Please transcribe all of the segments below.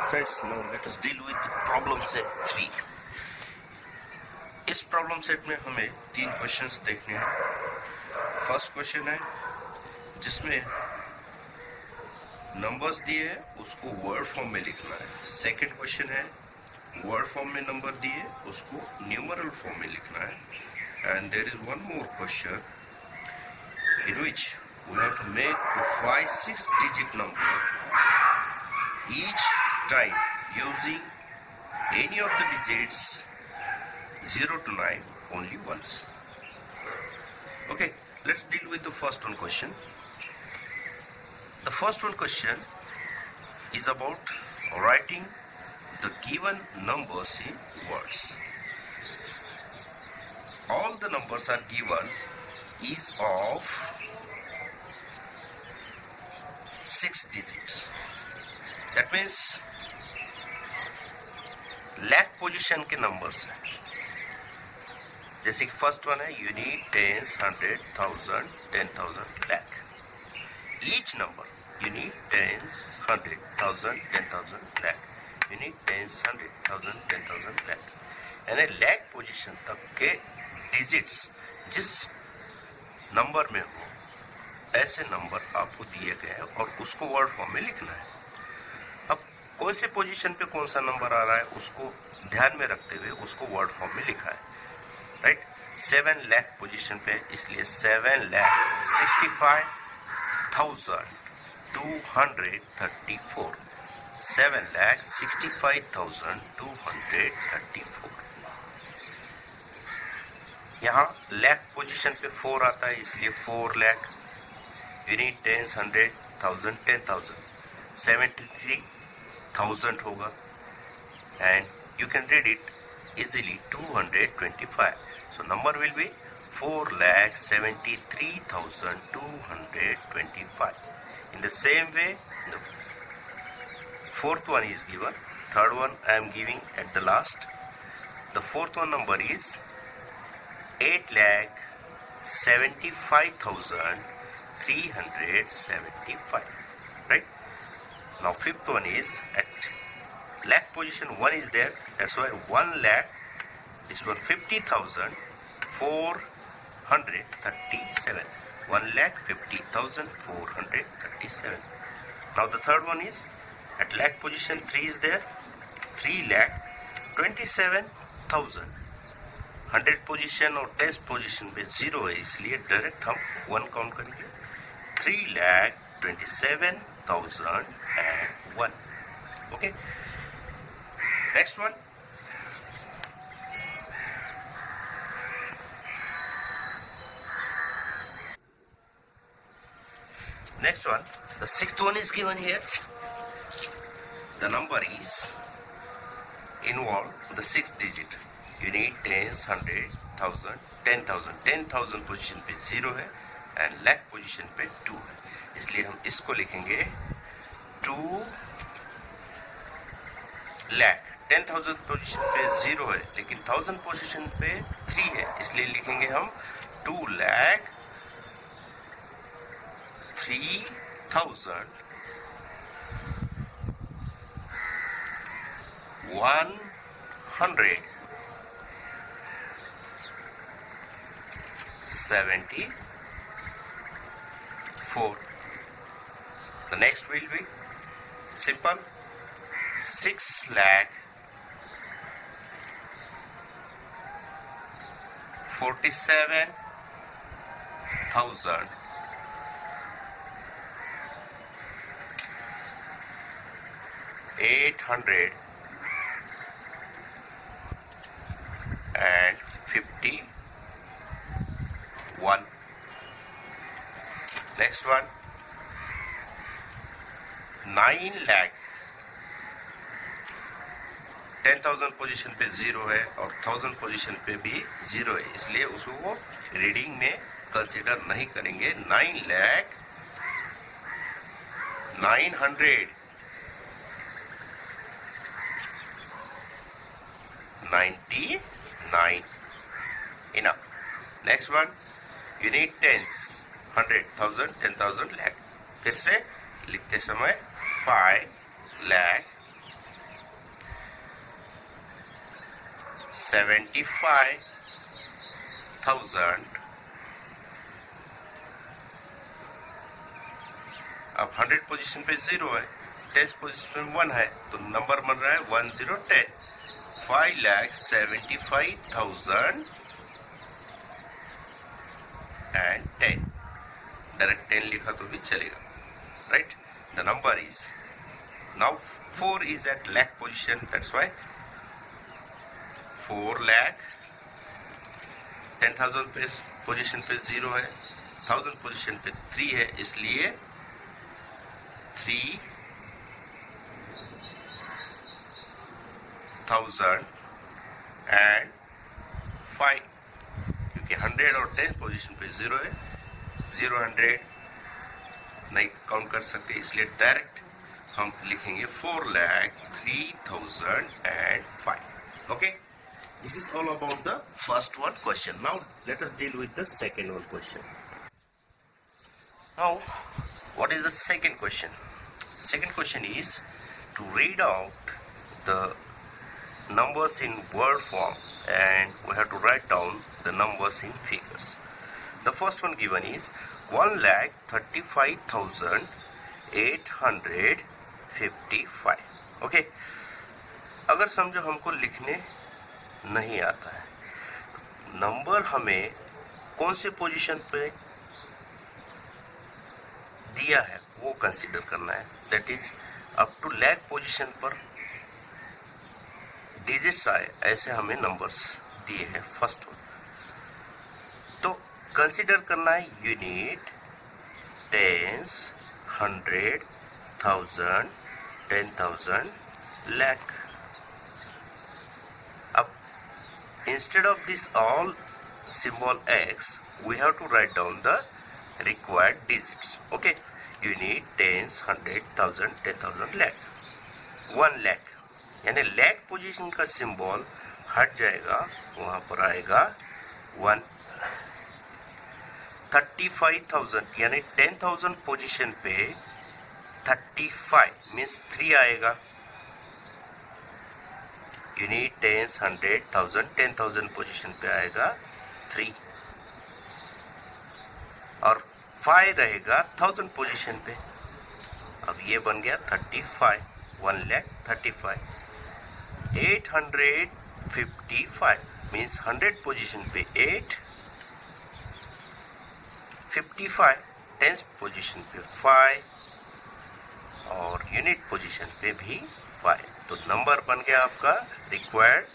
Friends, now let us deal with problem set 3. इस problem set में हमें 3 questions देखने हैं. फर्स्ट क्वेश्चन है जिसमें नंबर्स दिए हैं, उसको वर्ड फॉर्म में लिखना है. सेकंड क्वेश्चन है वर्ड फॉर्म में नंबर दिए, उसको न्यूमरल फॉर्म में लिखना है. And there is one more question in which we have to make the 5-6 digit number each time using any of the digits 0 to 9 only once. Okay, let's deal with the first one question. The first one question is about writing the given numbers in words. All the numbers are given is of 6 digits. That means lakh position के numbers हैं. जैसे कि first one है unit, tens, 100, 1000, 10,000, lakh. Each number unit, tens, 100, 1000, 10,000, lakh. Unit, tens, 100, 1000, 10,000, lakh. यानी lakh position तक के digits जिस number में हो ऐसे नंबर आपको दिए गए हैं और उसको वर्ड फॉर्म में लिखना है. अब कौन से पोजीशन पे कौन सा नंबर आ रहा है उसको ध्यान में रखते हुए उसको वर्ड फॉर्म में लिखा है. राइट, 7 लाख पोजीशन पे, इसलिए 7,65,234. 7,65,234. यहाँ लाख पोजीशन पे 4 आता है, इसलिए 4 लाख. यूनिट, टेंस, 100, 1000, 10,000, 73,000 होगा. And you can read it easily 225. So number will be 4,73,225. In the same way, the fourth one is given. Third one I am giving at the last. The fourth one number is 8,75,375. Right? Now fifth one is at lakh position 1 is there. That's why 1 lakh. This one 50,437. 1,50,437. Now the third one is at lakh position 3 is there. 3,27,000. 100 position और 10 position पे 0 है, इसलिए direct हम 1 count करेंगे. 3,27,001. Okay, next one. Next one, the sixth one is given here. The number is involved the 6th digit. Unit, tens, 100, 1000, 10,000. 10,000 position पे 0 है and lakh position पे 2 है, इसलिए हम इसको लिखेंगे 2 लाख. 10,000 पोजीशन पे 0 है लेकिन 1000 पोजीशन पे 3 है, इसलिए लिखेंगे हम 2 lakh 3,100. 74. The next will be simple. 6 lakh 47,000 851. Next one, 9 lakh. 10,000 position पे 0 है और 1000 पोजीशन पे भी 0 है, इसलिए उसको रीडिंग में कंसीडर नहीं करेंगे. 9 lakh 999. Enough. Next one, unit, tens, 100, 1000, 10,000, lakh. फिर से लिखते समय 5 lakh 75,000। अब 100 पोजीशन पे 0 है, 10 पोजीशन पे 1 है, तो नंबर बन रहा है 1010। 5,75,010। डायरेक्ट 10 लिखा तो भी चलेगा, right? The number is now 4 is at lakh position, that's why 4 lakh। 10,000 पे पोजीशन पे 0 है, 1000 पोजीशन पे 3 है, इसलिए 3,005, क्योंकि 100 और 10 पोजीशन पे 0 है, 0 100 नहीं काउंट कर सकते, इसलिए डायरेक्ट हम लिखेंगे 4,03,005। Okay, this is all about the first one question. Now let us deal with the second one question. Now what is the second question? Second question is to read out the numbers in word form, and we have to write down the numbers in figures. The first one given is 1,35,855. Okay, अगर समझो हमको लिखने नहीं आता है, तो number हमें कौन से पोजीशन पे दिया है वो कंसीडर करना है। That is up to lakh position पर डिजिट्स आए ऐसे हमें नंबर्स दिए हैं फर्स्ट वन, तो कंसीडर करना है यूनिट, टेंस, 100, 1000, 10,000, lakh। अब instead of this all symbol x, we have to write down the required digits. Okay, unit, tens, 100, 1000, 10,000, lakh। 1 lakh यानी lakh पोजीशन का सिंबल हट जाएगा, वहां पर आएगा 1। 35,000 यानी 10,000 पोजीशन पे 35 मीन्स 3 आएगा। यूनिट, टेंस, 100, 1000, 10,000 पोजीशन पे आएगा 3, और 5 रहेगा 1000 पोजीशन पे। अब ये बन गया 35, 1,35,000। 855 मीन्स 100 पोजीशन पे 8, 55 टेंस पोजीशन पे 5, और यूनिट पोजीशन पे भी 5। तो नंबर बन गया आपका रिक्वायर्ड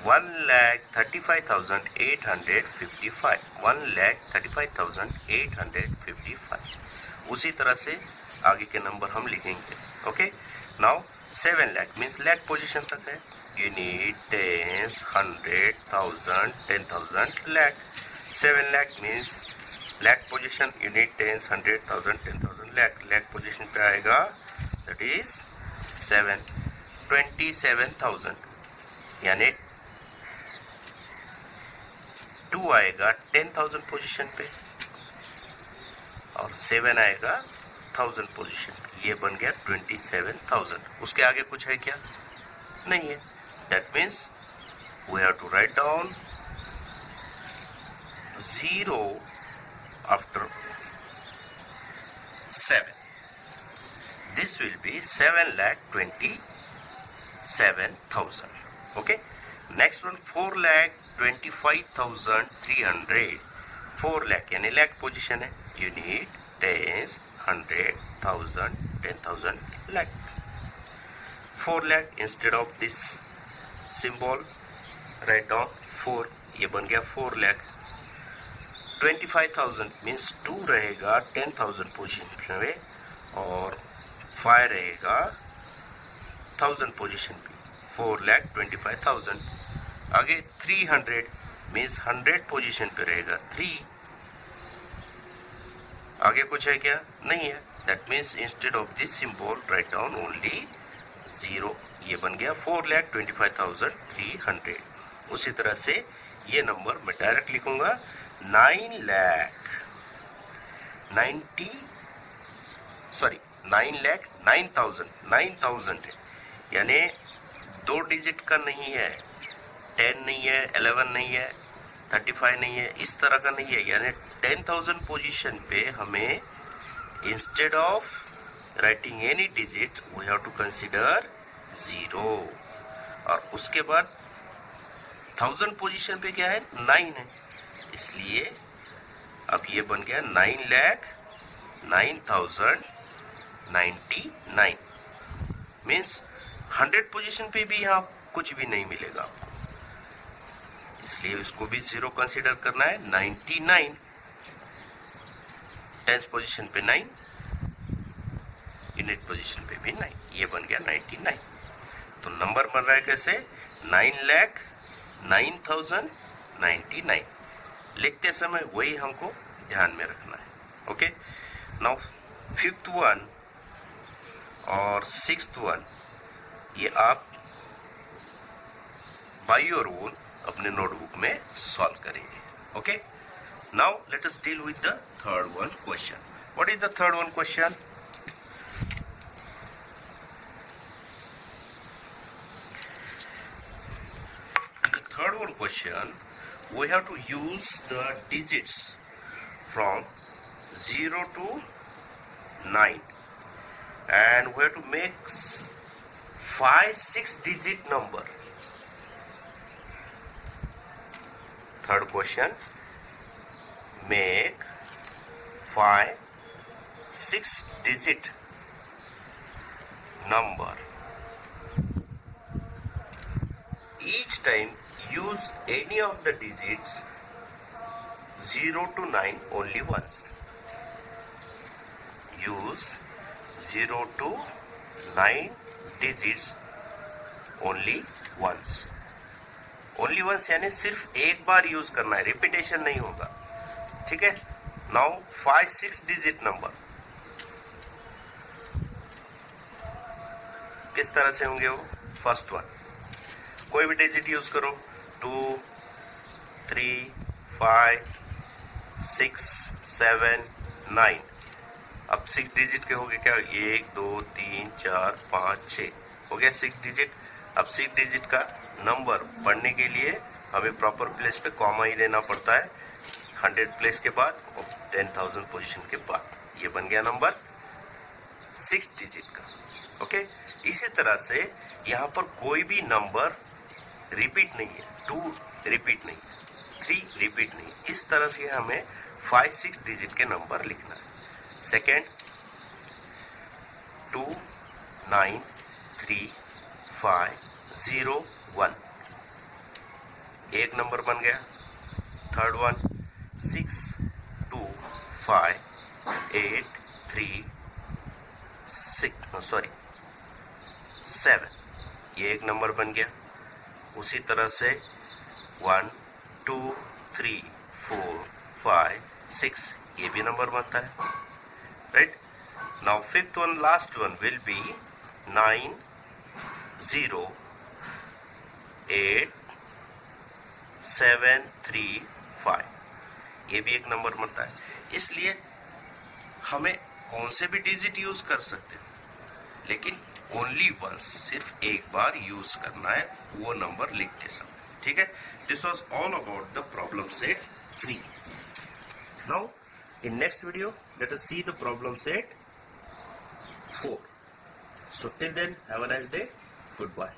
1,35,855। 1,35,855। उसी तरह से आगे के नंबर हम लिखेंगे। Okay, now 7 lakh means lakh position तक है। Unit, tens, 100, 1000, 10,000, lakh। 7 lakh means lakh position, unit, tens, 100, 1000, 10,000, lakh। lakh position पे आएगा, दैट इज 7। 27,000 यानी 2 आएगा 10,000 पोजीशन पे, और 7 आएगा 1000 पोजीशन। ये बन गया 27,000। उसके आगे कुछ है क्या? नहीं है। That means we have to write down 0 after 7. This will be 7,27,000. Okay. Next one 4,25,300. 4 lakh यानी lakh पोजीशन है। Unit, tens, 100, 1000, 10,000, lakh। 4 lakh instead of this symbol write down 4, ये बन गया 4 lakh। 25,000 मीन्स 2 रहेगा 10,000 पोजीशन में, और 5 रहेगा 1000 पोजीशन पे। 4,25,000। आगे 300 मीन्स 100 पोजीशन पे रहेगा 3। आगे कुछ है क्या? नहीं है। That means instead of this symbol write down only 0। ये बन गया 4,25,300। उसी तरह से ये नंबर मैं डायरेक्ट लिखूंगा 9,09,000 है, यानी 2 डिजिट का नहीं है, 10 नहीं है, 11 नहीं है, 35 नहीं है, इस तरह का नहीं है। यानी 10,000 पोजीशन पे हमें instead of writing any digit we have to consider 0। और उसके बाद 1000 पोजीशन पे क्या है, 9 है, इसलिए अब ये बन गया 9,09,099। मीन्स 100 पोजीशन पे भी यहाँ कुछ भी नहीं मिलेगा आपको, इसलिए इसको भी 0 कंसीडर करना है। 99 10th पोजीशन पे 9, यूनिट पोजीशन पे भी 9, ये बन गया 99। तो नंबर बन रहा है कैसे, 9,09,099। लिखते समय वही हमको ध्यान में रखना है। ओके, नाउ 5th वन और 6th वन ये आप बाय योर ओन अपने नोटबुक में सॉल्व करेंगे। Okay, now let us deal with the third one question. What is the third one question? The third one question, we have to use the digits from 0 to 9 and we have to make 5-6 digit number. Third question, make 5-6 digit number. Each time use any of the digits 0 to 9 only once. Use 0 to 9 digits only once. Only once यानी सिर्फ एक बार use करना है, repetition नहीं होगा। ठीक है, now 5-6 digit number किस तरह से होंगे वो? फर्स्ट वन, कोई भी डिजिट यूज करो, 2, 3, 5, 6, 7, 9। अब 6 डिजिट के हो गए क्या, 1, 2, 3, 4, 5, 6 हो गया 6 डिजिट। अब 6 डिजिट का नंबर पढ़ने के लिए हमें प्रॉपर प्लेस पे कॉमा ही देना पड़ता है, 100 प्लेस के बाद और 10,000 पोजीशन के बाद। ये बन गया नंबर 6 डिजिट का। ओके, इसी तरह से यहाँ पर कोई भी नंबर रिपीट नहीं है, 2 रिपीट नहीं है, 3 रिपीट नहीं है। इस तरह से हमें 5-6 डिजिट के नंबर लिखना है। सेकेंड, 2, 9, 3, 5, 0, 1, एक नंबर बन गया। थर्ड वन, 6, 2, 5, 8, 3, 7, ये एक नंबर बन गया। उसी तरह से 1, 2, 3, 4, 5, 6 ये भी नंबर बनता है, right. Now 5th one, last one will be 9, 0, 8, 7, 3, 5 ये भी एक नंबर बनता है। इसलिए हमें कौन से भी डिजिट यूज कर सकते हैं, लेकिन ओनली वंस, सिर्फ एक बार यूज करना है वो नंबर लिखते समय। ठीक है, this was all about the problem set 3। Now in next video let us see the problem set 4। So till then, have a nice day. Goodbye.